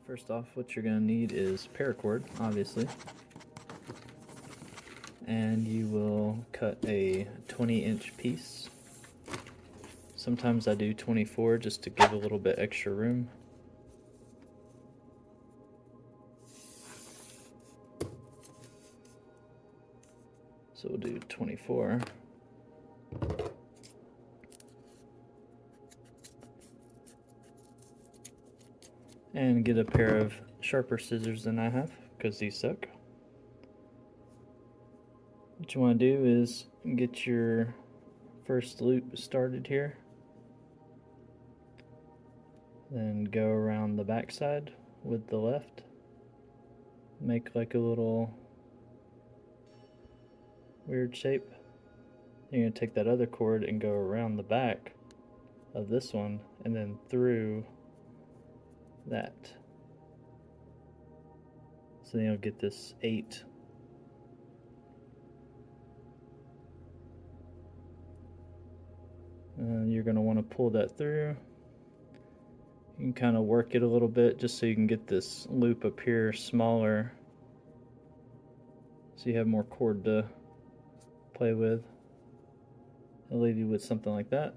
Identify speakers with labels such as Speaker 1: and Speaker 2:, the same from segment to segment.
Speaker 1: First off, what you're going to need is paracord, obviously. And you will cut a 20-inch piece. Sometimes I do 24 just to give a little bit extra room. So we'll do 24. And get a pair of sharper scissors than I have, because these suck. What you want to do is get your first loop started here. Then go around the back side with the left. Make like a little weird shape. You're going to take that other cord and go around the back of this one and then through that. So then you'll get this 8. And you're going to want to pull that through. You can kind of work it a little bit just so you can get this loop up here smaller, so you have more cord to play with. I'll leave you with something like that.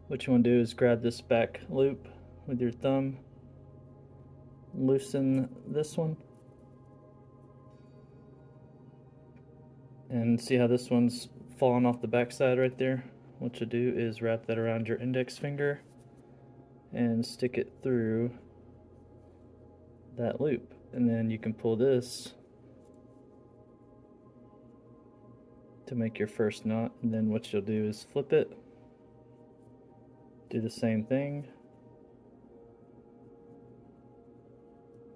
Speaker 1: What you want to do is grab this back loop with your thumb, loosen this one, and see how this one's falling off the back side right there? What you do is wrap that around your index finger and stick it through that loop, and then you can pull this to make your first knot. And then what you'll do is flip it, do the same thing.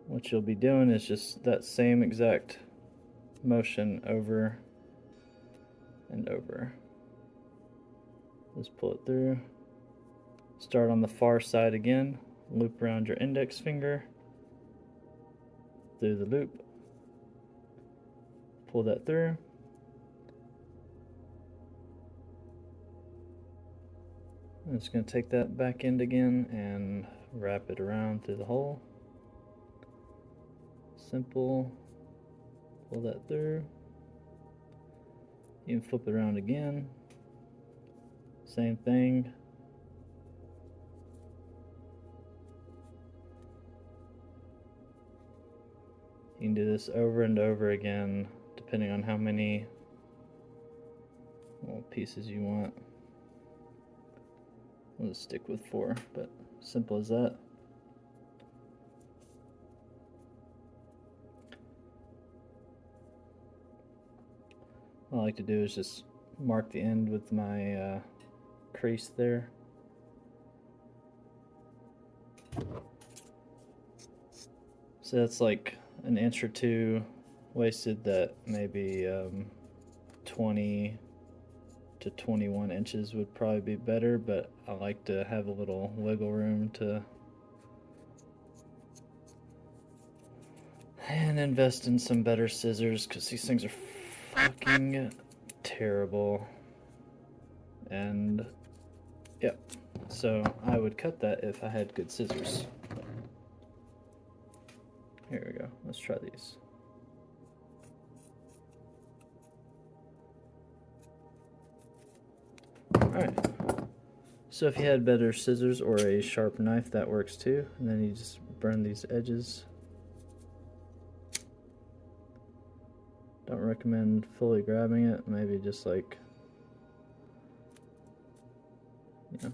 Speaker 1: What you'll be doing is just that same exact motion over and over. Just pull it through. Start on the far side again, loop around your index finger, through the loop, pull that through. I'm just going to take that back end again and wrap it around through the hole. Simple. Pull that through. You can flip it around again. Same thing. You can do this over and over again, depending on how many little pieces you want. I'll just stick with 4, but simple as that. What I like to do is just mark the end with my crease there. So that's like an inch or 2 wasted, that maybe 20 to 21 inches would probably be better, but I like to have a little wiggle room to and invest in some better scissors, because these things are fucking terrible. And yeah, so I would cut that if I had good scissors. Here we go, let's try these. Alright, so if you had better scissors or a sharp knife, that works too. And then you just burn these edges. Don't recommend fully grabbing it, maybe just like, you know.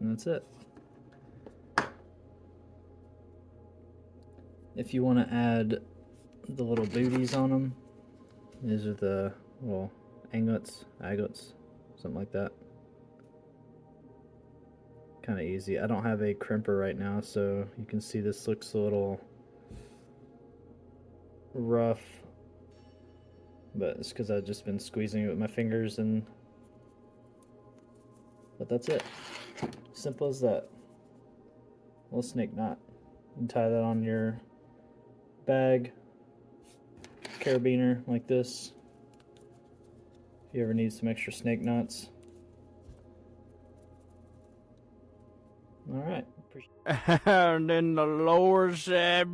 Speaker 1: And that's it. If you want to add the little booties on them, these are the little anglets, something like that. Kind of easy. I don't have a crimper right now, so you can see this looks a little rough, but it's because I've just been squeezing it with my fingers, but that's it. Simple as that. Little snake knot. You can tie that on your bag, carabiner like this. If you ever need some extra snake knots, All right.
Speaker 2: And then the Lord said,